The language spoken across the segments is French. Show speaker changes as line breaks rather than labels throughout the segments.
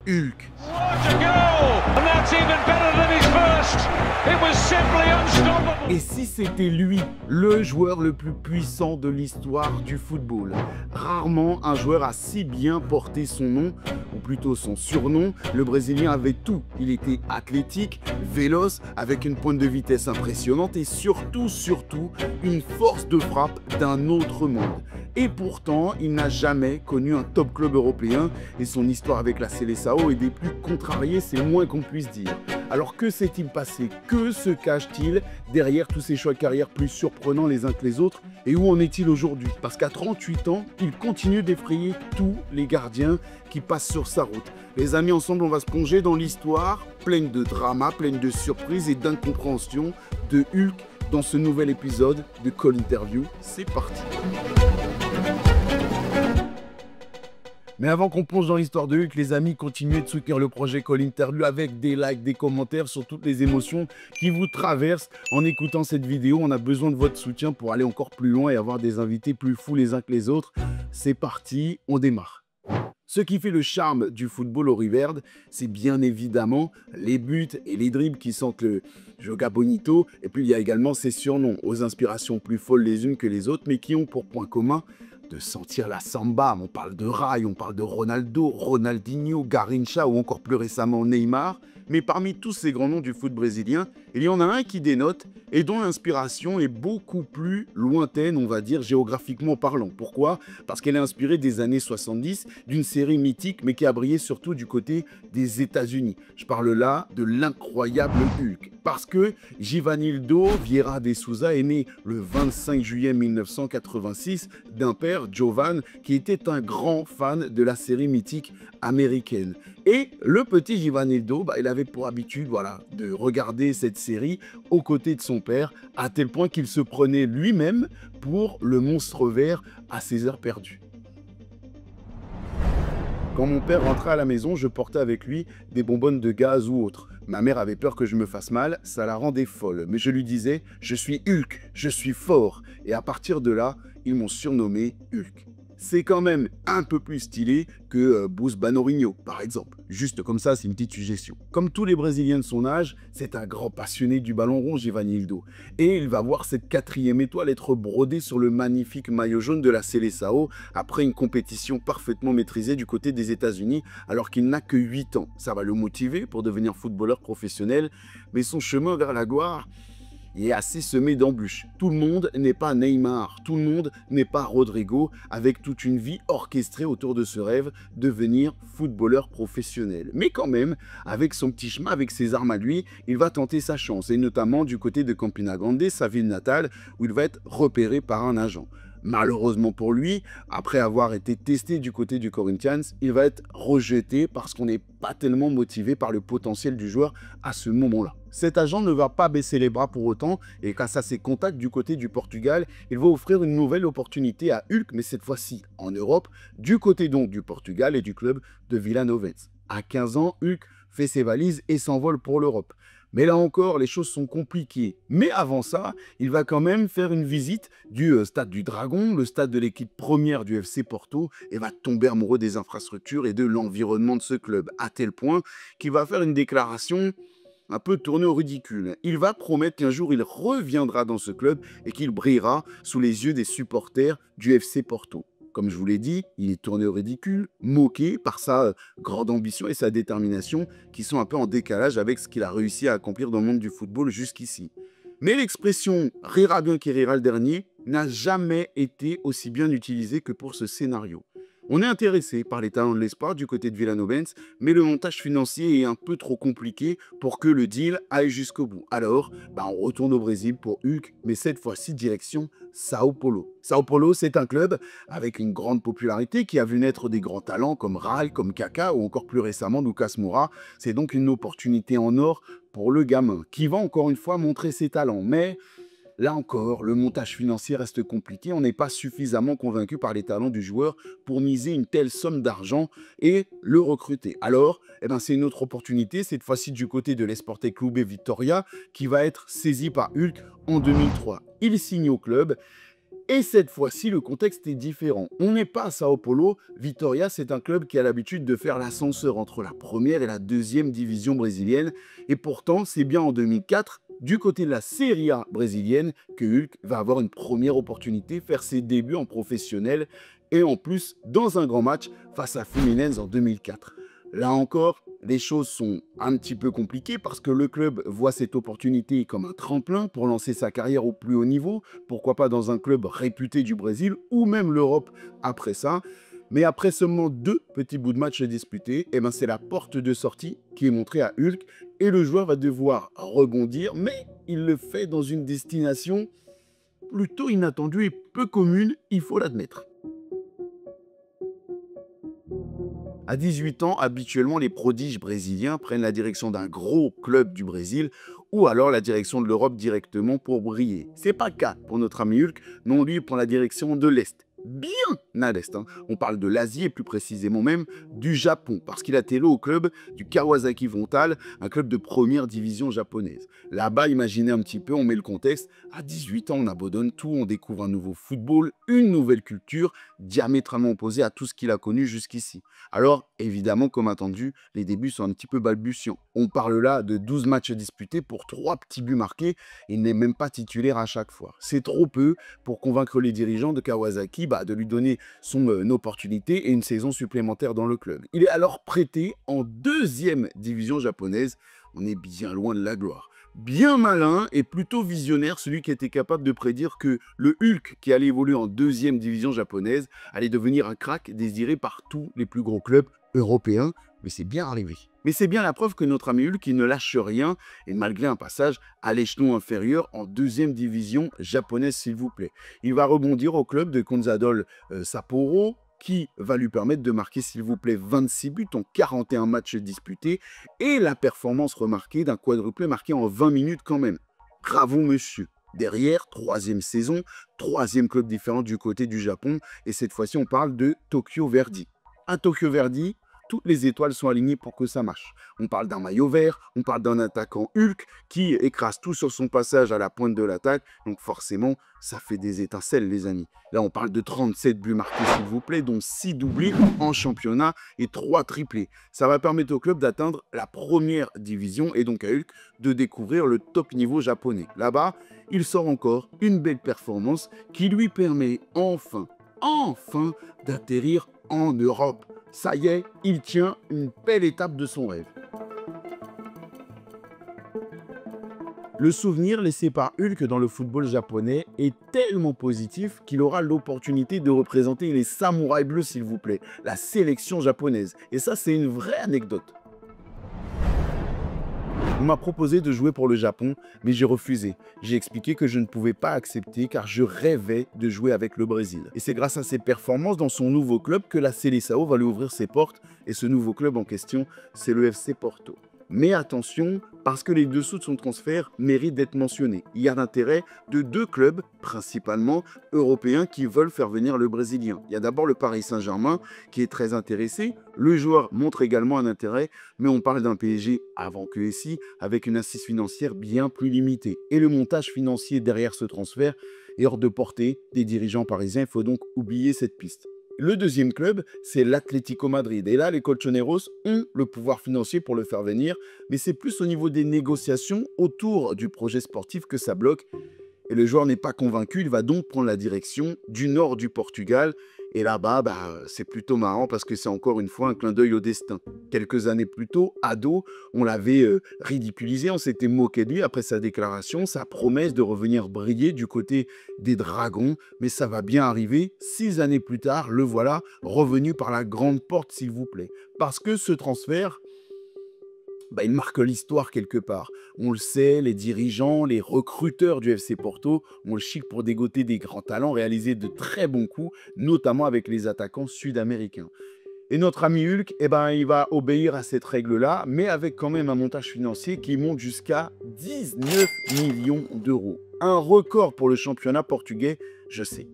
Hulk. Et si c'était lui, le joueur le plus puissant de l'histoire du football? Rarement un joueur a si bien porté son nom, ou plutôt son surnom. Le Brésilien avait tout. Il était athlétique, véloce, avec une pointe de vitesse impressionnante et surtout, une force de frappe d'un autre monde. Et pourtant, il n'a jamais connu un top club européen et son histoire avec la Seleção est des plus contrariées, c'est le moins qu'on puisse dire. Alors que s'est-il passé? Que se cache-t-il derrière tous ces choix de carrière plus surprenants les uns que les autres? Et où en est-il aujourd'hui? Parce qu'à 38 ans, il continue d'effrayer tous les gardiens qui passent sur sa route. Les amis, ensemble, on va se plonger dans l'histoire pleine de drama, pleine de surprises et d'incompréhension de Hulk dans ce nouvel épisode de Call Interview. C'est parti! Mais avant qu'on plonge dans l'histoire de Hulk, les amis, continuez de soutenir le projet Call Interview avec des likes, des commentaires sur toutes les émotions qui vous traversent en écoutant cette vidéo. On a besoin de votre soutien pour aller encore plus loin et avoir des invités plus fous les uns que les autres. C'est parti, on démarre. Ce qui fait le charme du football au Riverde, c'est bien évidemment les buts et les dribbles qui sentent le Joga Bonito. Et puis il y a également ces surnoms aux inspirations plus folles les unes que les autres, mais qui ont pour point commun de sentir la samba. On parle de Rai, on parle de Ronaldo, Ronaldinho, Garrincha ou encore plus récemment Neymar. Mais parmi tous ces grands noms du foot brésilien, il y en a un qui dénote et dont l'inspiration est beaucoup plus lointaine, on va dire, géographiquement parlant. Pourquoi? Parce qu'elle est inspirée des années 70, d'une série mythique, mais qui a brillé surtout du côté des États-Unis. Je parle là de l'incroyable Hulk. Parce que Givanildo Vieira de Souza est né le 25 juillet 1986 d'un père, Jovan, qui était un grand fan de la série mythique américaine. Et le petit Givanildo, il avait pour habitude de regarder cette série aux côtés de son père, à tel point qu'il se prenait lui-même pour le monstre vert à ses heures perdues. Quand mon père rentrait à la maison, je portais avec lui des bonbonnes de gaz ou autres. Ma mère avait peur que je me fasse mal, ça la rendait folle. Mais je lui disais, je suis Hulk, je suis fort. Et à partir de là, ils m'ont surnommé Hulk. C'est quand même un peu plus stylé que Bruce Banorinho, par exemple. Juste comme ça, c'est une petite suggestion. Comme tous les Brésiliens de son âge, c'est un grand passionné du ballon rond, Givanildo. Et il va voir cette 4e étoile être brodée sur le magnifique maillot jaune de la Seleção après une compétition parfaitement maîtrisée du côté des États-Unis, alors qu'il n'a que 8 ans. Ça va le motiver pour devenir footballeur professionnel, mais son chemin vers la gloire est assez semé d'embûches. Tout le monde n'est pas Neymar, tout le monde n'est pas Rodrigo, avec toute une vie orchestrée autour de ce rêve, devenir footballeur professionnel. Mais quand même, avec son petit chemin, avec ses armes à lui, il va tenter sa chance, et notamment du côté de Campina Grande, sa ville natale, où il va être repéré par un agent. Malheureusement pour lui, après avoir été testé du côté du Corinthians, il va être rejeté parce qu'on n'est pas tellement motivé par le potentiel du joueur à ce moment-là. Cet agent ne va pas baisser les bras pour autant et grâce à ses contacts du côté du Portugal, il va offrir une nouvelle opportunité à Hulk, mais cette fois-ci en Europe, du côté donc du Portugal et du club de Vila Nova. À 15 ans, Hulk fait ses valises et s'envole pour l'Europe. Mais là encore, les choses sont compliquées. Mais avant ça, il va quand même faire une visite du stade du Dragon, le stade de l'équipe première du FC Porto, et va tomber amoureux des infrastructures et de l'environnement de ce club, à tel point qu'il va faire une déclaration un peu tournée au ridicule. Il va promettre qu'un jour il reviendra dans ce club et qu'il brillera sous les yeux des supporters du FC Porto. Comme je vous l'ai dit, il est tourné au ridicule, moqué par sa grande ambition et sa détermination qui sont un peu en décalage avec ce qu'il a réussi à accomplir dans le monde du football jusqu'ici. Mais l'expression « rira bien qui rira le dernier » n'a jamais été aussi bien utilisée que pour ce scénario. On est intéressé par les talents de l'espoir du côté de Vila Nova, mais le montage financier est un peu trop compliqué pour que le deal aille jusqu'au bout. Alors, on retourne au Brésil pour Hulk, mais cette fois-ci direction Sao Paulo. Sao Paulo, c'est un club avec une grande popularité qui a vu naître des grands talents comme Rai, comme Kaká ou encore plus récemment Lucas Moura. C'est donc une opportunité en or pour le gamin qui va encore une fois montrer ses talents. Mais là encore, le montage financier reste compliqué. On n'est pas suffisamment convaincu par les talents du joueur pour miser une telle somme d'argent et le recruter. Alors, c'est une autre opportunité, cette fois-ci du côté de l'Esporte Clube Vitória, qui va être saisi par Hulk en 2003. Il signe au club Et cette fois-ci, le contexte est différent. On n'est pas à Sao Paulo. Vitória, c'est un club qui a l'habitude de faire l'ascenseur entre la première et la deuxième division brésilienne. Et pourtant, c'est bien en 2004, du côté de la Serie A brésilienne, que Hulk va avoir une première opportunité, faire ses débuts en professionnel et en plus dans un grand match face à Fluminense en 2004. Là encore, les choses sont un petit peu compliquées parce que le club voit cette opportunité comme un tremplin pour lancer sa carrière au plus haut niveau, pourquoi pas dans un club réputé du Brésil ou même l'Europe après ça. Mais après seulement 2 petits bouts de match disputés, eh ben c'est la porte de sortie qui est montrée à Hulk et le joueur va devoir rebondir, mais il le fait dans une destination plutôt inattendue et peu commune, il faut l'admettre. À 18 ans, habituellement, les prodiges brésiliens prennent la direction d'un gros club du Brésil ou alors la direction de l'Europe directement pour briller. C'est pas le cas pour notre ami Hulk, non, lui il prend la direction de l'Est. Bien à l'Est, hein. On parle de l'Asie et plus précisément même du Japon, parce qu'il a été au club du Kawasaki Frontale, un club de première division japonaise. Là-bas, imaginez un petit peu, on met le contexte, à 18 ans on abandonne tout, on découvre un nouveau football, une nouvelle culture, diamétralement opposée à tout ce qu'il a connu jusqu'ici. Alors, évidemment, comme attendu, les débuts sont un petit peu balbutiants. On parle là de 12 matchs disputés pour 3 petits buts marqués, il n'est même pas titulaire à chaque fois. C'est trop peu pour convaincre les dirigeants de Kawasaki de lui donner son opportunité et une saison supplémentaire dans le club. Il est alors prêté en 2e division japonaise. On est bien loin de la gloire. Bien malin et plutôt visionnaire, celui qui était capable de prédire que le Hulk, qui allait évoluer en 2e division japonaise, allait devenir un crack désiré par tous les plus gros clubs européens. Mais c'est bien arrivé. Mais c'est bien la preuve que notre ami Hulk, il ne lâche rien, et malgré un passage à l'échelon inférieur en 2e division japonaise, s'il vous plaît. Il va rebondir au club de Consadole Sapporo, qui va lui permettre de marquer, s'il vous plaît, 26 buts en 41 matchs disputés, et la performance remarquée d'un quadruplé marqué en 20 minutes quand même. Bravo monsieur. Derrière, 3e saison, 3e club différent du côté du Japon, et cette fois-ci on parle de Tokyo Verdy. Un Tokyo Verdy, toutes les étoiles sont alignées pour que ça marche. On parle d'un maillot vert, on parle d'un attaquant Hulk qui écrase tout sur son passage à la pointe de l'attaque. Donc forcément, ça fait des étincelles, les amis. Là, on parle de 37 buts marqués, s'il vous plaît, dont 6 doublés en championnat et 3 triplés. Ça va permettre au club d'atteindre la 1re division et donc à Hulk de découvrir le top niveau japonais. Là-bas, il sort encore une belle performance qui lui permet enfin d'atterrir en Europe. Ça y est, il tient une belle étape de son rêve. Le souvenir laissé par Hulk dans le football japonais est tellement positif qu'il aura l'opportunité de représenter les Samouraïs Bleus, s'il vous plaît, la sélection japonaise. Et ça, c'est une vraie anecdote. On m'a proposé de jouer pour le Japon, mais j'ai refusé. J'ai expliqué que je ne pouvais pas accepter car je rêvais de jouer avec le Brésil. Et c'est grâce à ses performances dans son nouveau club que la Seleção va lui ouvrir ses portes. Et ce nouveau club en question, c'est le FC Porto. Mais attention, parce que les dessous de son transfert méritent d'être mentionnés. Il y a l'intérêt de 2 clubs, principalement européens, qui veulent faire venir le Brésilien. Il y a d'abord le Paris Saint-Germain qui est très intéressé. Le joueur montre également un intérêt, mais on parle d'un PSG avant que SI, avec une assise financière bien plus limitée. Et le montage financier derrière ce transfert est hors de portée des dirigeants parisiens. Il faut donc oublier cette piste. Le 2e club, c'est l'Atlético Madrid. Et là, les colchoneros ont le pouvoir financier pour le faire venir, mais c'est plus au niveau des négociations autour du projet sportif que ça bloque. Et le joueur n'est pas convaincu, il va donc prendre la direction du nord du Portugal. Et là-bas, c'est plutôt marrant parce que c'est encore une fois un clin d'œil au destin. Quelques années plus tôt, ado, on l'avait ridiculisé, on s'était moqué de lui après sa déclaration, sa promesse de revenir briller du côté des Dragons. Mais ça va bien arriver, 6 années plus tard, le voilà revenu par la grande porte, s'il vous plaît. Parce que ce transfert, il marque l'histoire quelque part. On le sait, les dirigeants, les recruteurs du FC Porto ont le chic pour dégoter des grands talents, réaliser de très bons coups, notamment avec les attaquants sud-américains. Et notre ami Hulk, il va obéir à cette règle-là, mais avec quand même un montage financier qui monte jusqu'à 19 millions d'euros. Un record pour le championnat portugais. Je sais,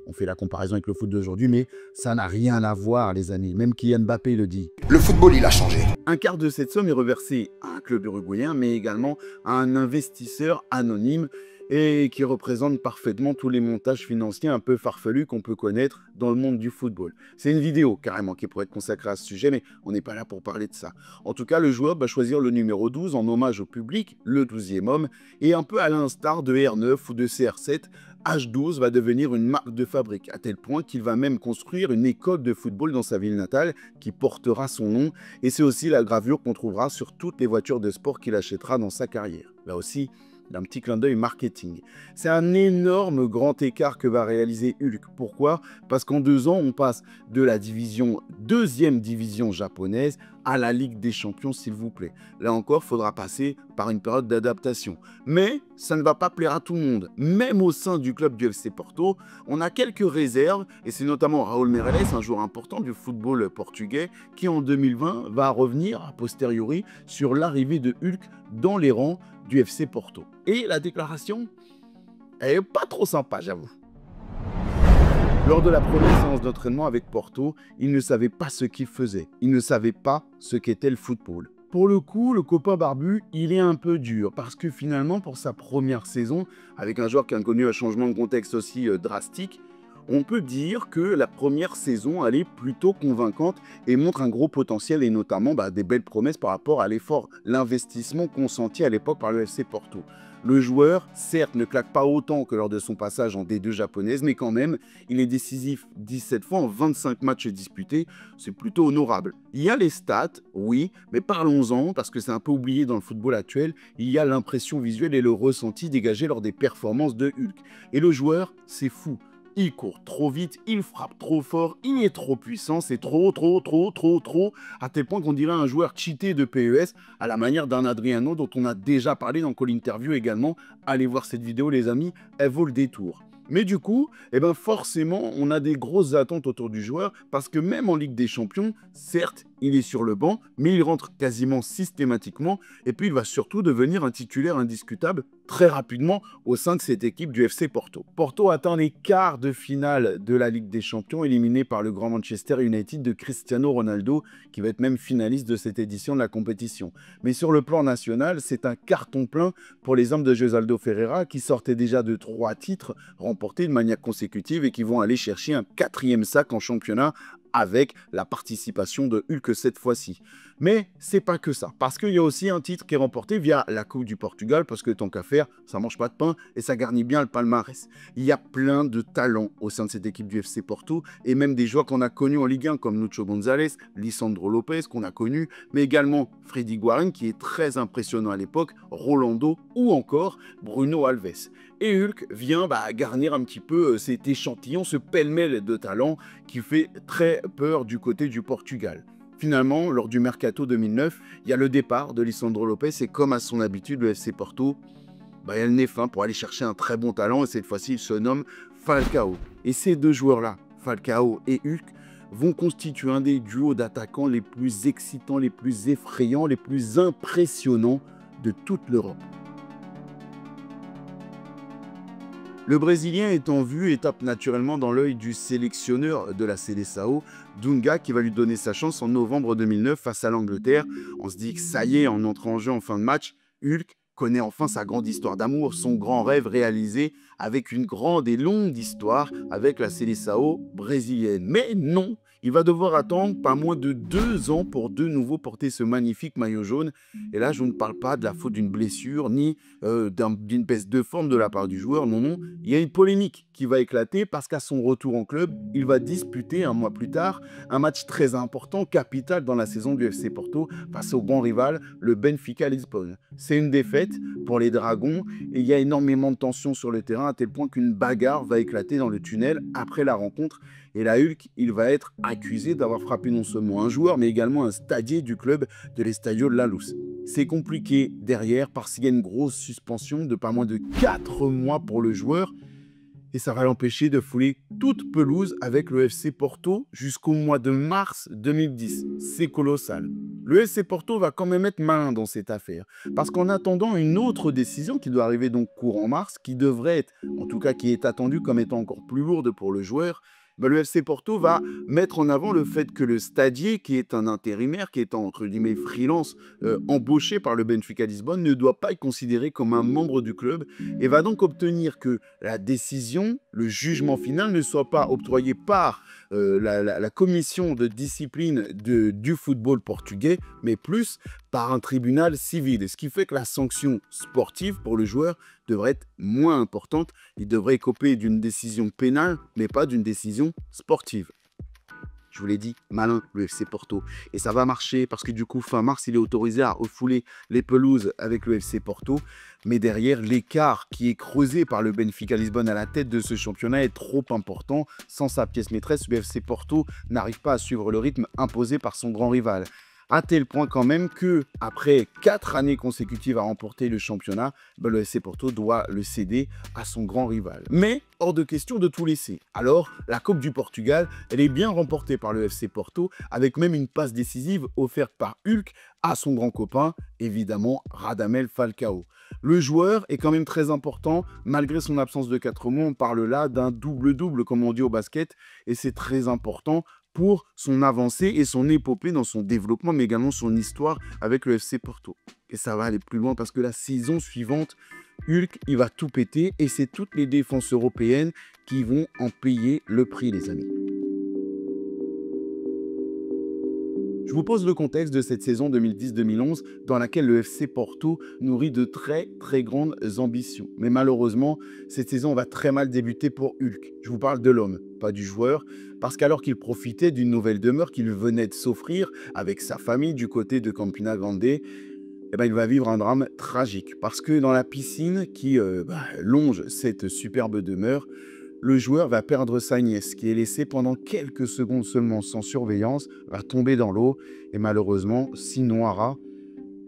on fait la comparaison avec le foot d'aujourd'hui, mais ça n'a rien à voir, les amis. Même Kylian Mbappé le dit.
Le football, il a changé.
Un quart de cette somme est reversé à un club uruguayen, mais également à un investisseur anonyme. et qui représente parfaitement tous les montages financiers un peu farfelus qu'on peut connaître dans le monde du football. C'est une vidéo carrément qui pourrait être consacrée à ce sujet, mais on n'est pas là pour parler de ça. En tout cas, le joueur va choisir le numéro 12 en hommage au public, le 12e homme, et un peu à l'instar de R9 ou de CR7, H12 va devenir une marque de fabrique, à tel point qu'il va même construire une école de football dans sa ville natale qui portera son nom, et c'est aussi la gravure qu'on trouvera sur toutes les voitures de sport qu'il achètera dans sa carrière. Là aussi, d'un petit clin d'œil marketing. C'est un énorme grand écart que va réaliser Hulk. Pourquoi? Parce qu'en 2 ans, on passe de la deuxième division japonaise à la Ligue des Champions, s'il vous plaît. Là encore, il faudra passer par une période d'adaptation. Mais ça ne va pas plaire à tout le monde. Même au sein du club du FC Porto, on a quelques réserves, et c'est notamment Raúl Meireles, un joueur important du football portugais, qui en 2020 va revenir a posteriori sur l'arrivée de Hulk dans les rangs du FC Porto. Et la déclaration, elle est pas trop sympa, j'avoue. Lors de la première séance d'entraînement avec Porto, il ne savait pas ce qu'il faisait. Il ne savait pas ce qu'était le football. Pour le coup, le copain barbu, il est un peu dur parce que finalement, pour sa première saison, avec un joueur qui a connu un changement de contexte aussi drastique, on peut dire que la première saison, elle est plutôt convaincante et montre un gros potentiel et notamment des belles promesses par rapport à l'effort, l'investissement consenti à l'époque par le FC Porto. Le joueur, certes, ne claque pas autant que lors de son passage en D2 japonaise, mais quand même, il est décisif 17 fois en 25 matchs disputés, c'est plutôt honorable. Il y a les stats, oui, mais parlons-en, parce que c'est un peu oublié dans le football actuel, il y a l'impression visuelle et le ressenti dégagé lors des performances de Hulk. Et le joueur, c'est fou. Il court trop vite, il frappe trop fort, il est trop puissant, c'est trop, à tel point qu'on dirait un joueur cheaté de PES, à la manière d'un Adriano dont on a déjà parlé dans Call Interview également. Allez voir cette vidéo les amis, elle vaut le détour. Mais du coup, forcément, on a des grosses attentes autour du joueur, parce que même en Ligue des Champions, certes, il est sur le banc, mais il rentre quasiment systématiquement, et puis il va surtout devenir un titulaire indiscutable très rapidement au sein de cette équipe du FC Porto. Porto atteint les quarts de finale de la Ligue des Champions, éliminé par le grand Manchester United de Cristiano Ronaldo, qui va être même finaliste de cette édition de la compétition. Mais sur le plan national, c'est un carton plein pour les hommes de Josaldo Ferreira, qui sortaient déjà de 3 titres remportés de manière consécutive et qui vont aller chercher un 4e sac en championnat avec la participation de Hulk cette fois-ci. Mais c'est pas que ça, parce qu'il y a aussi un titre qui est remporté via la Coupe du Portugal, parce que tant qu'à faire, ça mange pas de pain et ça garnit bien le palmarès. Il y a plein de talents au sein de cette équipe du FC Porto, et même des joueurs qu'on a connus en Ligue 1, comme Nucho González, Lisandro Lopez, qu'on a connu, mais également Freddy Guarín, qui est très impressionnant à l'époque, Rolando, ou encore Bruno Alves. Et Hulk vient garnir un petit peu cet échantillon, ce pêle-mêle de talents qui fait très peur du côté du Portugal. Finalement, lors du Mercato 2009, il y a le départ de Lisandro Lopez et comme à son habitude, le FC Porto, il a le nez fin pour aller chercher un très bon talent et cette fois-ci, il se nomme Falcao. Et ces deux joueurs-là, Falcao et Hulk, vont constituer un des duos d'attaquants les plus excitants, les plus effrayants, les plus impressionnants de toute l'Europe. Le Brésilien étant vu et tape naturellement dans l'œil du sélectionneur de la Seleção, Dunga, qui va lui donner sa chance en novembre 2009 face à l'Angleterre. On se dit que ça y est, en entrant en jeu en fin de match, Hulk connaît enfin sa grande histoire d'amour, son grand rêve réalisé avec une grande et longue histoire avec la Seleção brésilienne. Mais non, il va devoir attendre pas moins de 2 ans pour de nouveau porter ce magnifique maillot jaune. Et là, je ne parle pas de la faute d'une blessure, ni d'une baisse de forme de la part du joueur. Non, non, il y a une polémique qui va éclater parce qu'à son retour en club, il va disputer un mois plus tard un match très important, capital dans la saison du FC Porto, face au grand rival, le Benfica Lisbonne. C'est une défaite pour les Dragons et il y a énormément de tension sur le terrain à tel point qu'une bagarre va éclater dans le tunnel après la rencontre. Et là, Hulk, il va être accusé d'avoir frappé non seulement un joueur, mais également un stadier du club de l'Estadio de La Luz. C'est compliqué derrière parce qu'il y a une grosse suspension de pas moins de 4 mois pour le joueur. Et ça va l'empêcher de fouler toute pelouse avec le FC Porto jusqu'au mois de mars 2010. C'est colossal. Le FC Porto va quand même être malin dans cette affaire. Parce qu'en attendant une autre décision qui doit arriver donc courant mars, qui devrait être, en tout cas qui est attendue comme étant encore plus lourde pour le joueur, Ben, le FC Porto va mettre en avant le fait que le stadier, qui est un intérimaire, qui est entre guillemets freelance, embauché par le Benfica Lisbonne, ne doit pas être considéré comme un membre du club et va donc obtenir que la décision, le jugement final ne soit pas octroyé par la commission de discipline du football portugais, mais plus par un tribunal civil. Et ce qui fait que la sanction sportive pour le joueur devrait être moins importante. Il devrait écoper d'une décision pénale, mais pas d'une décision sportive. Je vous l'ai dit, malin, le FC Porto. Et ça va marcher parce que du coup, fin mars, il est autorisé à refouler les pelouses avec le FC Porto. Mais derrière, l'écart qui est creusé par le Benfica Lisbonne à la tête de ce championnat est trop important. Sans sa pièce maîtresse, le FC Porto n'arrive pas à suivre le rythme imposé par son grand rival. À tel point quand même que, après 4 années consécutives à remporter le championnat, le FC Porto doit le céder à son grand rival. Mais hors de question de tout laisser. Alors, la Coupe du Portugal, elle est bien remportée par le FC Porto, avec même une passe décisive offerte par Hulk à son grand copain, évidemment Radamel Falcao. Le joueur est quand même très important, malgré son absence de 4 mois, on parle là d'un double-double, comme on dit au basket, et c'est très important pour son avancée et son épopée dans son développement, mais également son histoire avec le FC Porto. Et ça va aller plus loin parce que la saison suivante, Hulk, il va tout péter et c'est toutes les défenses européennes qui vont en payer le prix, les amis. Je vous pose le contexte de cette saison 2010-2011 dans laquelle le FC Porto nourrit de très grandes ambitions. Mais malheureusement, cette saison va très mal débuter pour Hulk. Je vous parle de l'homme, pas du joueur, parce qu'alors qu'il profitait d'une nouvelle demeure qu'il venait de s'offrir avec sa famille du côté de Campina Grande, il va vivre un drame tragique. Parce que dans la piscine qui longe cette superbe demeure, le joueur va perdre sa nièce, qui est laissée pendant quelques secondes seulement sans surveillance, va tomber dans l'eau et malheureusement s'y noiera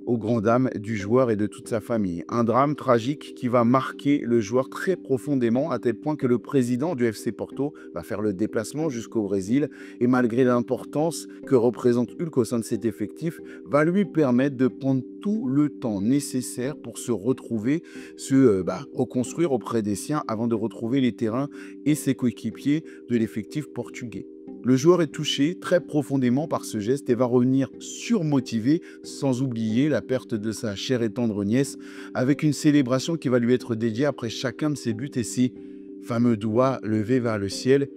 aux grandes dames du joueur et de toute sa famille. Un drame tragique qui va marquer le joueur très profondément, à tel point que le président du FC Porto va faire le déplacement jusqu'au Brésil et malgré l'importance que représente Hulk au sein de cet effectif, va lui permettre de prendre tout le temps nécessaire pour se retrouver, se reconstruire auprès des siens avant de retrouver les terrains et ses coéquipiers de l'effectif portugais. Le joueur est touché très profondément par ce geste et va revenir surmotivé, sans oublier la perte de sa chère et tendre nièce, avec une célébration qui va lui être dédiée après chacun de ses buts et ses fameux doigts levés vers le ciel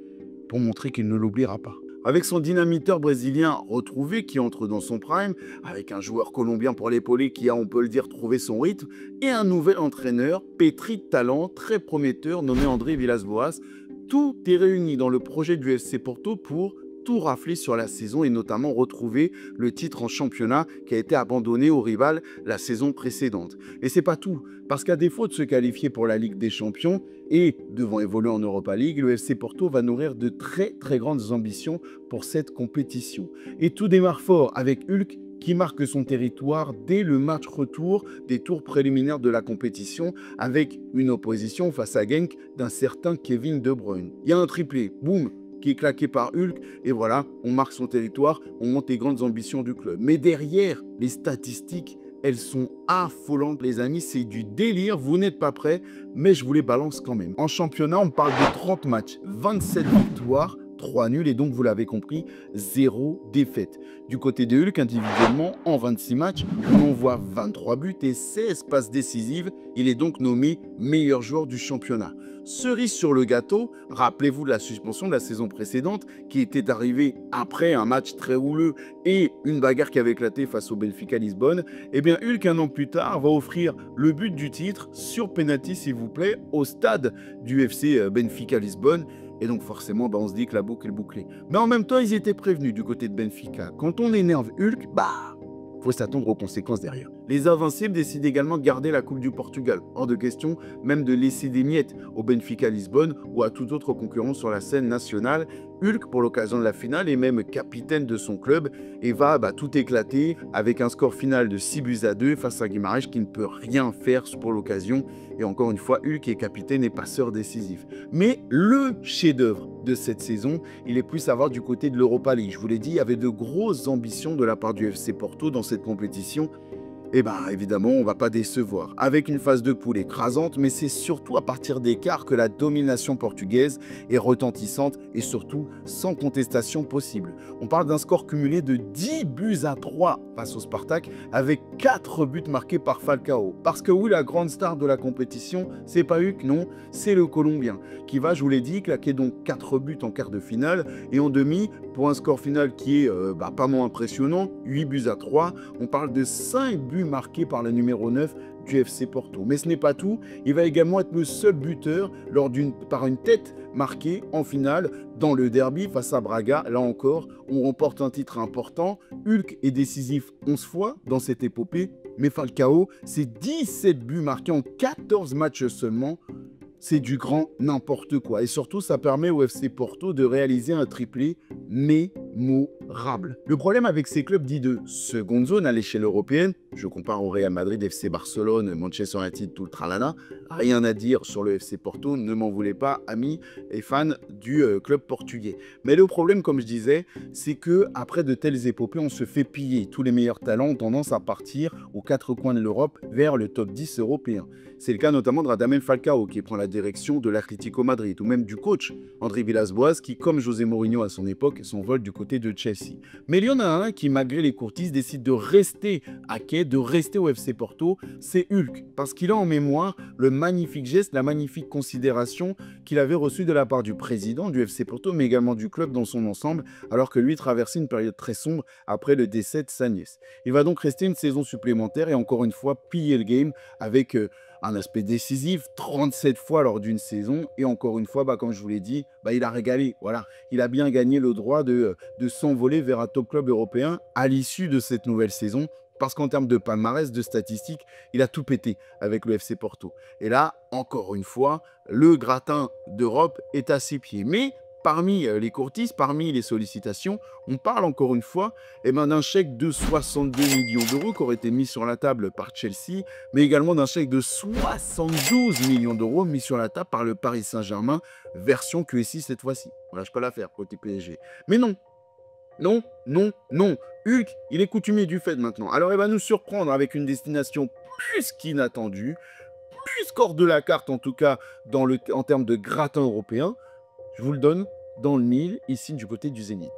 pour montrer qu'il ne l'oubliera pas. Avec son dynamiteur brésilien retrouvé qui entre dans son prime, avec un joueur colombien pour l'épauler qui a, on peut le dire, trouvé son rythme, et un nouvel entraîneur pétri de talent, très prometteur, nommé André Villas-Boas, tout est réuni dans le projet du FC Porto pour tout rafler sur la saison et notamment retrouver le titre en championnat qui a été abandonné au rival la saison précédente. Et c'est pas tout, parce qu'à défaut de se qualifier pour la Ligue des Champions et devant évoluer en Europa League, le FC Porto va nourrir de très grandes ambitions pour cette compétition. Et tout démarre fort avec Hulk qui marque son territoire dès le match retour des tours préliminaires de la compétition avec une opposition face à Genk d'un certain Kevin De Bruyne. Il y a un triplé, boum, qui est claqué par Hulk et voilà, on marque son territoire, on monte les grandes ambitions du club. Mais derrière, les statistiques, elles sont affolantes, les amis, c'est du délire, vous n'êtes pas prêts, mais je vous les balance quand même. En championnat, on parle de 30 matchs, 27 victoires, 3 nuls et donc, vous l'avez compris, 0 défaite. Du côté de Hulk, individuellement, en 26 matchs, on voit 23 buts et 16 passes décisives. Il est donc nommé meilleur joueur du championnat. Cerise sur le gâteau, rappelez-vous de la suspension de la saison précédente qui était arrivée après un match très houleux et une bagarre qui avait éclaté face au Benfica Lisbonne. Eh bien, Hulk, un an plus tard, va offrir le but du titre sur penalty, s'il vous plaît, au stade du FC Benfica Lisbonne. Et donc forcément, on se dit que la boucle est bouclée. Mais en même temps, ils étaient prévenus du côté de Benfica. Quand on énerve Hulk, faut s'attendre aux conséquences derrière. Les Invincibles décident également de garder la Coupe du Portugal. Hors de question même de laisser des miettes au Benfica Lisbonne ou à tout autre concurrent sur la scène nationale. Hulk, pour l'occasion de la finale, est même capitaine de son club et va tout éclater avec un score final de 6-2 face à Guimarães qui ne peut rien faire pour l'occasion. Et encore une fois, Hulk est capitaine et passeur décisif. Mais le chef-d'œuvre de cette saison, il est plus à voir du côté de l'Europa League. Je vous l'ai dit, il y avait de grosses ambitions de la part du FC Porto dans cette compétition. Eh bien, évidemment, on va pas décevoir. Avec une phase de poule écrasante, mais c'est surtout à partir des quarts que la domination portugaise est retentissante et surtout sans contestation possible. On parle d'un score cumulé de 10 buts à 3 face au Spartak, avec 4 buts marqués par Falcao. Parce que oui, la grande star de la compétition, c'est pas Huc, non, c'est le Colombien, qui va, je vous l'ai dit, claquer donc 4 buts en quart de finale et en demi, pour un score final qui est pas moins impressionnant, 8 buts à 3. On parle de 5 buts marqué par le numéro 9 du FC Porto. Mais ce n'est pas tout, il va également être le seul buteur par une tête marquée en finale dans le derby face à Braga. Là encore, on remporte un titre important. Hulk est décisif 11 fois dans cette épopée, mais Falcao, c'est 17 buts marqués en 14 matchs seulement. C'est du grand n'importe quoi. Et surtout, ça permet au FC Porto de réaliser un triplé mémorable. Le problème avec ces clubs dits de seconde zone à l'échelle européenne, je compare au Real Madrid, FC Barcelone, Manchester United, tout le tralala, rien à dire sur le FC Porto, ne m'en voulez pas, amis et fans du club portugais. Mais le problème, comme je disais, c'est que après de telles épopées, on se fait piller. Tous les meilleurs talents ont tendance à partir aux quatre coins de l'Europe vers le top 10 européen. C'est le cas notamment de Radamel Falcao qui prend la direction de l'Atlético Madrid, ou même du coach André Villas-Boas qui, comme José Mourinho à son époque, s'envole du côté de Chelsea. Mais il y en a un qui, malgré les courtises, décide de rester à quai, de rester au FC Porto, c'est Hulk, parce qu'il a en mémoire le magnifique geste, la magnifique considération qu'il avait reçue de la part du président du FC Porto, mais également du club dans son ensemble, alors que lui traversait une période très sombre après le décès de sa nièce. Il va donc rester une saison supplémentaire et encore une fois piller le game avec un aspect décisif, 37 fois lors d'une saison, et encore une fois, comme je vous l'ai dit, il a régalé. Voilà, il a bien gagné le droit de s'envoler vers un top club européen à l'issue de cette nouvelle saison, parce qu'en termes de palmarès, de statistiques, il a tout pété avec le FC Porto. Et là, encore une fois, le gratin d'Europe est à ses pieds. Mais parmi les courtises, parmi les sollicitations, on parle encore une fois d'un chèque de 62 millions d'euros qui aurait été mis sur la table par Chelsea, mais également d'un chèque de 72 millions d'euros mis sur la table par le Paris Saint-Germain, version QSI cette fois-ci. Voilà, je peux la faire côté PSG. Mais non, non, non, non. Hulk, il est coutumier du fait maintenant. Alors il va nous surprendre avec une destination plus qu'inattendue, plus hors de la carte en tout cas en termes de gratin européen. Je vous le donne dans le mille, ici du côté du Zénith.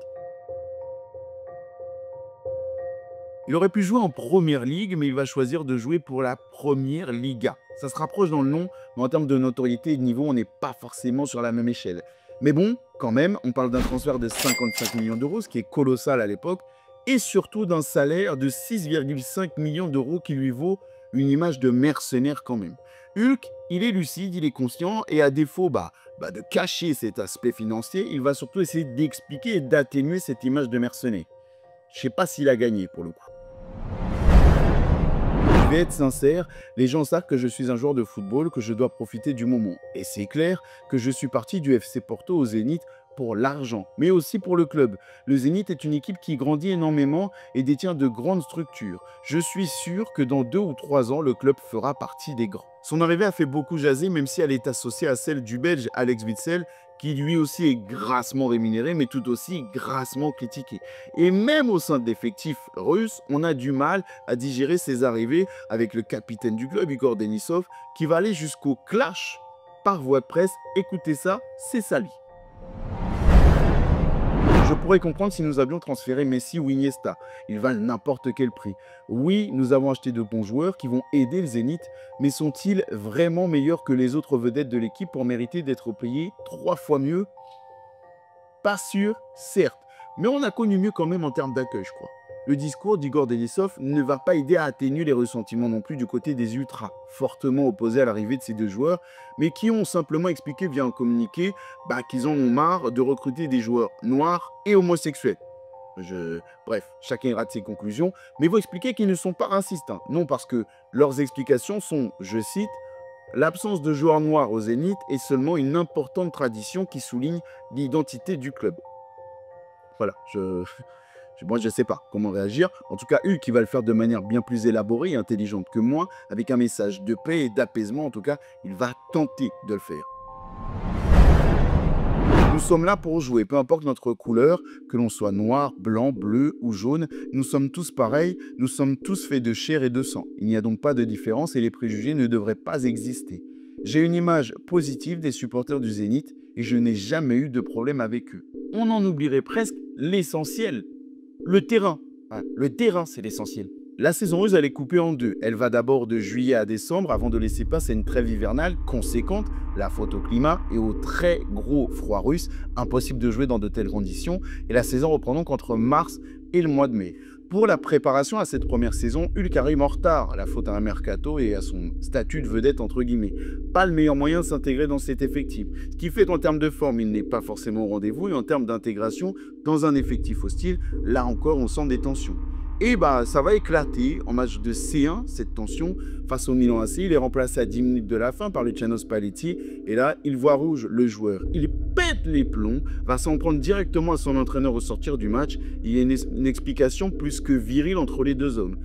Il aurait pu jouer en Première Ligue, mais il va choisir de jouer pour la Première Liga. Ça se rapproche dans le nom, mais en termes de notoriété et de niveau, on n'est pas forcément sur la même échelle. Mais bon, quand même, on parle d'un transfert de 55 millions d'euros, ce qui est colossal à l'époque, et surtout d'un salaire de 6,5 millions d'euros qui lui vaut une image de mercenaire quand même. Hulk, il est lucide, il est conscient, et à défaut de cacher cet aspect financier, il va surtout essayer d'expliquer et d'atténuer cette image de mercenaire. Je ne sais pas s'il a gagné pour le coup. Je vais être sincère, les gens savent que je suis un joueur de football, que je dois profiter du moment. Et c'est clair que je suis parti du FC Porto au Zénith pour l'argent, mais aussi pour le club. Le Zénith est une équipe qui grandit énormément et détient de grandes structures. Je suis sûr que dans 2 ou 3 ans, le club fera partie des grands. Son arrivée a fait beaucoup jaser, même si elle est associée à celle du Belge Alex Witsel, qui lui aussi est grassement rémunéré, mais tout aussi grassement critiqué. Et même au sein de l'effectif russe, on a du mal à digérer ses arrivées avec le capitaine du club, Igor Denisov, qui va aller jusqu'au clash par voie de presse. Écoutez ça, c'est ça lui. Je pourrais comprendre si nous avions transféré Messi ou Iniesta. Ils valent n'importe quel prix. Oui, nous avons acheté de bons joueurs qui vont aider le Zénith, mais sont-ils vraiment meilleurs que les autres vedettes de l'équipe pour mériter d'être payés 3 fois mieux? Pas sûr, certes, mais on a connu mieux quand même en termes d'accueil, je crois. Le discours d'Igor Denisov ne va pas aider à atténuer les ressentiments non plus du côté des ultras, fortement opposés à l'arrivée de ces deux joueurs, mais qui ont simplement expliqué via un communiqué qu'ils en ont marre de recruter des joueurs noirs et homosexuels. Bref, chacun ira de ses conclusions, mais ils vont expliquer qu'ils ne sont pas racistes. Non, parce que leurs explications sont, je cite, « L'absence de joueurs noirs au Zénith est seulement une importante tradition qui souligne l'identité du club. » Voilà, moi, je ne sais pas comment réagir. En tout cas, Hulk qui va le faire de manière bien plus élaborée et intelligente que moi, avec un message de paix et d'apaisement. En tout cas, il va tenter de le faire. Nous sommes là pour jouer, peu importe notre couleur, que l'on soit noir, blanc, bleu ou jaune, nous sommes tous pareils, nous sommes tous faits de chair et de sang. Il n'y a donc pas de différence et les préjugés ne devraient pas exister. J'ai une image positive des supporters du Zénith et je n'ai jamais eu de problème avec eux. On en oublierait presque l'essentiel, le terrain. Le terrain, c'est l'essentiel. La saison russe, elle est coupée en deux. Elle va d'abord de juillet à décembre avant de laisser passer une trêve hivernale conséquente, la faute au climat et au très gros froid russe, impossible de jouer dans de telles conditions. Et la saison reprend donc entre mars et le mois de mai. Pour la préparation à cette première saison, Hulk arrive en retard, la faute à un mercato et à son statut de vedette entre guillemets. Pas le meilleur moyen de s'intégrer dans cet effectif. Ce qui fait qu'en termes de forme, il n'est pas forcément au rendez-vous et en termes d'intégration, dans un effectif hostile, là encore on sent des tensions. Et ça va éclater en match de C1, cette tension, face au Milan AC. Il est remplacé à 10 minutes de la fin par Luciano Spalletti. Et là, il voit rouge, le joueur. Il pète les plombs, va s'en prendre directement à son entraîneur au sortir du match. Il y a une explication plus que virile entre les deux hommes.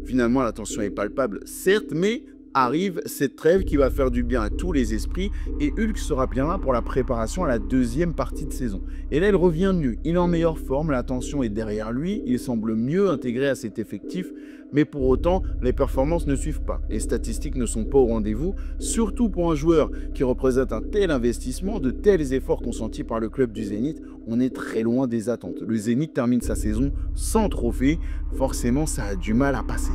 Finalement, la tension est palpable, certes, mais arrive cette trêve qui va faire du bien à tous les esprits et Hulk sera bien là pour la préparation à la deuxième partie de saison. Et là, il revient mieux, il est en meilleure forme, la tension est derrière lui, il semble mieux intégré à cet effectif, mais pour autant, les performances ne suivent pas. Les statistiques ne sont pas au rendez-vous, surtout pour un joueur qui représente un tel investissement, de tels efforts consentis par le club du Zénith, on est très loin des attentes. Le Zénith termine sa saison sans trophée, forcément ça a du mal à passer.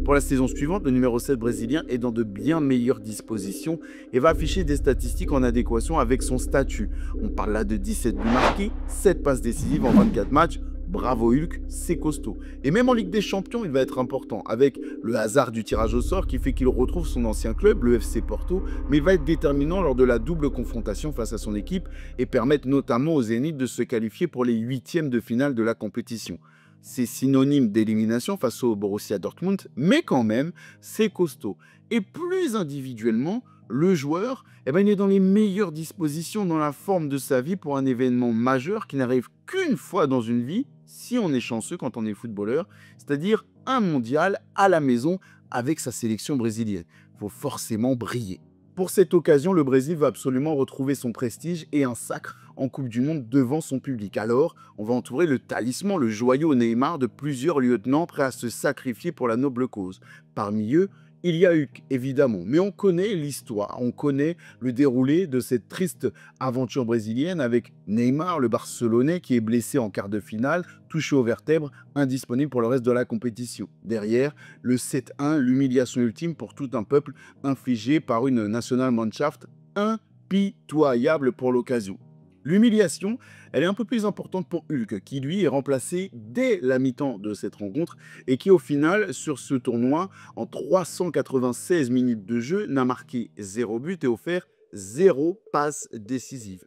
Pour la saison suivante, le numéro 7 brésilien est dans de bien meilleures dispositions et va afficher des statistiques en adéquation avec son statut. On parle là de 17 buts marqués, 7 passes décisives en 24 matchs. Bravo Hulk, c'est costaud. Et même en Ligue des Champions, il va être important, avec le hasard du tirage au sort qui fait qu'il retrouve son ancien club, le FC Porto, mais il va être déterminant lors de la double confrontation face à son équipe et permettre notamment au Zénith de se qualifier pour les huitièmes de finale de la compétition. C'est synonyme d'élimination face au Borussia Dortmund, mais quand même, c'est costaud. Et plus individuellement, le joueur, il est dans les meilleures dispositions, dans la forme de sa vie pour un événement majeur qui n'arrive qu'une fois dans une vie, si on est chanceux quand on est footballeur, c'est-à-dire un mondial à la maison avec sa sélection brésilienne. Il faut forcément briller. Pour cette occasion, le Brésil va absolument retrouver son prestige et un sacre en Coupe du Monde devant son public. Alors, on va entourer le talisman, le joyau Neymar de plusieurs lieutenants prêts à se sacrifier pour la noble cause. Parmi eux, il y a Hulk, évidemment, mais on connaît l'histoire, on connaît le déroulé de cette triste aventure brésilienne avec Neymar, le Barcelonais, qui est blessé en quart de finale, touché aux vertèbres, indisponible pour le reste de la compétition. Derrière, le 7-1, l'humiliation ultime pour tout un peuple, infligée par une Nationalmannschaft impitoyable pour l'occasion. L'humiliation, elle est un peu plus importante pour Hulk, qui lui est remplacé dès la mi-temps de cette rencontre et qui au final, sur ce tournoi, en 396 minutes de jeu, n'a marqué 0 but et offert 0 passe décisive.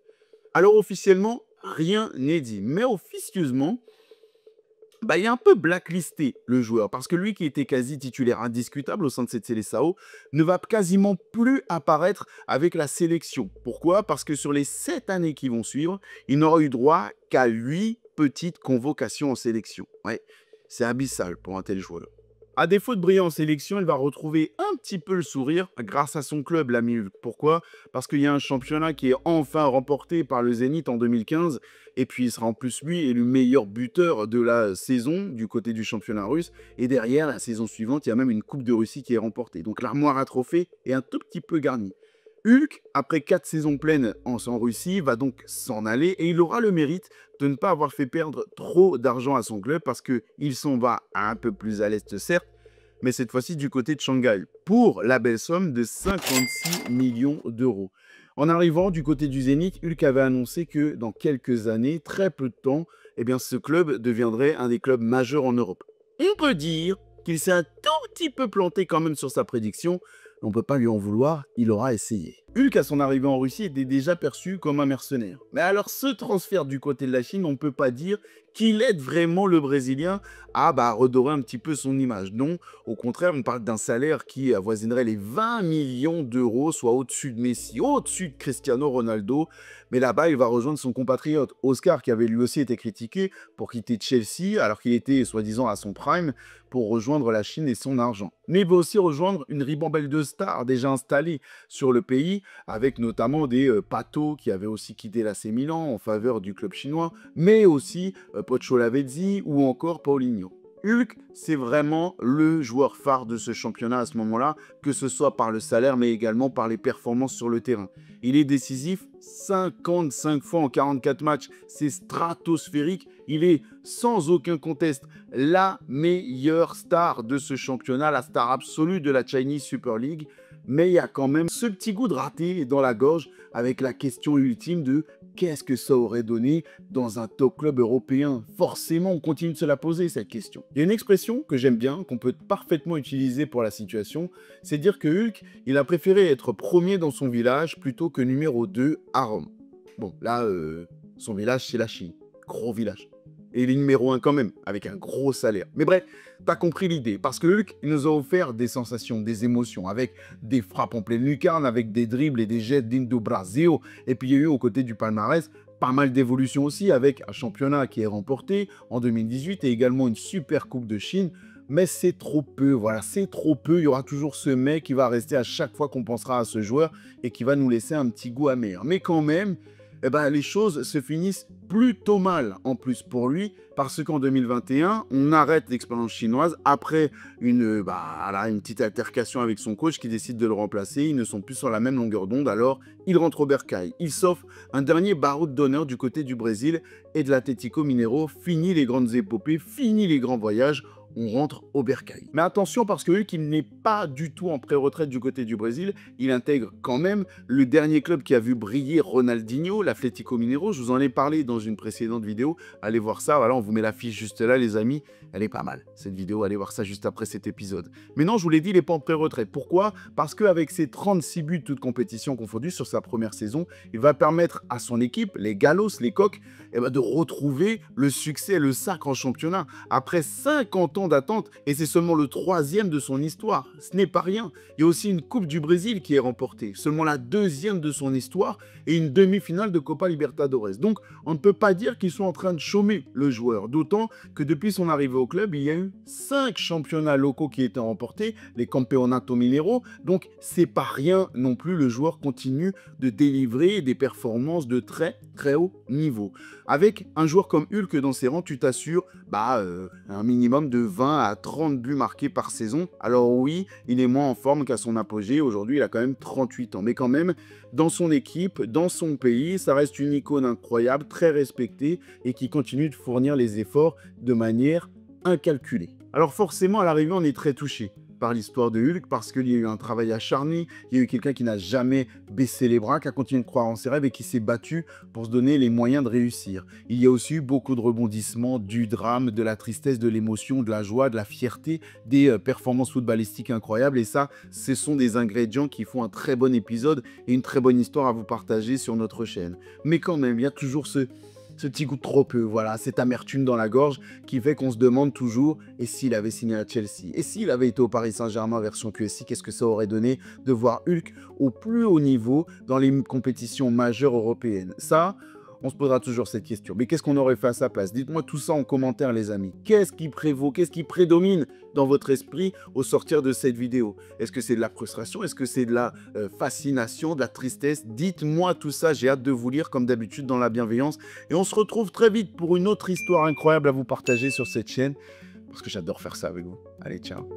Alors officiellement, rien n'est dit, mais officieusement, il a un peu blacklisté le joueur, parce que lui qui était quasi titulaire indiscutable au sein de cette Seleção ne va quasiment plus apparaître avec la sélection. Pourquoi? Parce que sur les 7 années qui vont suivre, il n'aura eu droit qu'à 8 petites convocations en sélection. Ouais, c'est abyssal pour un tel joueur. À défaut de briller en sélection, il va retrouver un petit peu le sourire grâce à son club, l'ami Hulk. Pourquoi? Parce qu'il y a un championnat qui est enfin remporté par le Zénith en 2015. Et puis, il sera en plus, lui, élu meilleur buteur de la saison du côté du championnat russe. Et derrière, la saison suivante, il y a même une Coupe de Russie qui est remportée. Donc, l'armoire à trophées est un tout petit peu garnie. Hulk, après 4 saisons pleines en Russie, va donc s'en aller et il aura le mérite de ne pas avoir fait perdre trop d'argent à son club parce qu'il s'en va un peu plus à l'est certes, mais cette fois-ci du côté de Shanghai, pour la belle somme de 56 millions d'euros. En arrivant du côté du Zénith, Hulk avait annoncé que dans quelques années, très peu de temps, ce club deviendrait un des clubs majeurs en Europe. On peut dire qu'il s'est un tout petit peu planté quand même sur sa prédiction. On ne peut pas lui en vouloir, il aura essayé. Hulk, à son arrivée en Russie, était déjà perçu comme un mercenaire. Mais alors, ce transfert du côté de la Chine, on ne peut pas dire qu'il aide vraiment le Brésilien à redorer un petit peu son image. Non, au contraire, on parle d'un salaire qui avoisinerait les 20 millions d'euros, soit au-dessus de Messi, au-dessus de Cristiano Ronaldo. Mais là-bas, il va rejoindre son compatriote Oscar, qui avait lui aussi été critiqué pour quitter Chelsea, alors qu'il était soi-disant à son prime, pour rejoindre la Chine et son argent. Mais il va aussi rejoindre une ribambelle de stars déjà installées sur le pays, aussi, avec notamment des Pato qui avaient aussi quitté l'AC Milan en faveur du club chinois, mais aussi Pocho Lavezzi ou encore Paulinho. Hulk, c'est vraiment le joueur phare de ce championnat à ce moment-là, que ce soit par le salaire, mais également par les performances sur le terrain. Il est décisif 55 fois en 44 matchs, c'est stratosphérique. Il est sans aucun conteste la meilleure star de ce championnat, la star absolue de la Chinese Super League. Mais il y a quand même ce petit goût de raté dans la gorge avec la question ultime de qu'est-ce que ça aurait donné dans un top club européen? Forcément, on continue de se la poser, cette question. Il y a une expression que j'aime bien, qu'on peut parfaitement utiliser pour la situation, c'est dire que Hulk, il a préféré être premier dans son village plutôt que numéro 2 à Rome. Bon, là, son village, c'est la Chine. Gros village. Et il est numéro 1 quand même, avec un gros salaire. Mais bref, t'as compris l'idée, parce que Hulk, il nous a offert des sensations, des émotions, avec des frappes en pleine lucarne, avec des dribbles et des jets d'Indo Brasil. Et puis il y a eu, aux côtés du palmarès, pas mal d'évolutions aussi, avec un championnat qui est remporté en 2018 et également une super coupe de Chine. Mais c'est trop peu, voilà, c'est trop peu. Il y aura toujours ce mec qui va rester à chaque fois qu'on pensera à ce joueur et qui va nous laisser un petit goût amer. Mais quand même, eh ben, les choses se finissent plutôt mal en plus pour lui, parce qu'en 2021, on arrête l'expérience chinoise après une petite altercation avec son coach qui décide de le remplacer. Ils ne sont plus sur la même longueur d'onde, alors il rentre au bercail. Il s'offre un dernier baroud d'honneur du côté du Brésil et de l'Atlético Mineiro. Fini les grandes épopées, fini les grands voyages. On rentre au bercail. Mais attention, parce que Hulk, il n'est pas du tout en pré-retraite du côté du Brésil. Il intègre quand même le dernier club qui a vu briller Ronaldinho, l'Atlético Mineiro. Je vous en ai parlé dans une précédente vidéo. Allez voir ça. Voilà, on vous met la fiche juste là, les amis. Elle est pas mal, cette vidéo. Allez voir ça juste après cet épisode. Mais non, je vous l'ai dit, il n'est pas en pré-retraite. Pourquoi? Parce qu'avec ses 36 buts, toutes compétitions confondues, sur sa première saison, il va permettre à son équipe, les Gallos, les Coqs, de retrouver le succès et le sacre en championnat. Après 50 ans d'attente, et c'est seulement le 3e de son histoire. Ce n'est pas rien. Il y a aussi une Coupe du Brésil qui est remportée, seulement la 2e de son histoire, et une demi-finale de Copa Libertadores. Donc, on ne peut pas dire qu'ils sont en train de chômer le joueur, d'autant que depuis son arrivée au club, il y a eu 5 championnats locaux qui étaient remportés, les Campeonato Mineiro, donc c'est pas rien non plus, le joueur continue de délivrer des performances de très très haut niveau. Avec un joueur comme Hulk dans ses rangs, tu t'assures un minimum de 20 à 30 buts marqués par saison. Alors oui, il est moins en forme qu'à son apogée. Aujourd'hui, il a quand même 38 ans. Mais quand même, dans son équipe, dans son pays, ça reste une icône incroyable, très respectée et qui continue de fournir les efforts de manière incalculée. Alors forcément, à l'arrivée, on est très touché par l'histoire de Hulk, parce qu'il y a eu un travail acharné, il y a eu quelqu'un qui n'a jamais baissé les bras, qui a continué de croire en ses rêves et qui s'est battu pour se donner les moyens de réussir. Il y a aussi eu beaucoup de rebondissements, du drame, de la tristesse, de l'émotion, de la joie, de la fierté, des performances footballistiques incroyables, et ça, ce sont des ingrédients qui font un très bon épisode et une très bonne histoire à vous partager sur notre chaîne. Mais quand même, il y a toujours ce petit goût de trop peu, voilà, cette amertume dans la gorge qui fait qu'on se demande toujours, et s'il avait signé à Chelsea, et s'il avait été au Paris Saint-Germain version QSI, qu'est-ce que ça aurait donné de voir Hulk au plus haut niveau dans les compétitions majeures européennes? Ça, on se posera toujours cette question. Mais qu'est-ce qu'on aurait fait à sa place? Dites-moi tout ça en commentaire, les amis. Qu'est-ce qui prévaut? Qu'est-ce qui prédomine dans votre esprit au sortir de cette vidéo? Est-ce que c'est de la frustration? Est-ce que c'est de la fascination, de la tristesse? Dites-moi tout ça. J'ai hâte de vous lire, comme d'habitude, dans la bienveillance. Et on se retrouve très vite pour une autre histoire incroyable à vous partager sur cette chaîne, parce que j'adore faire ça avec vous. Allez, ciao!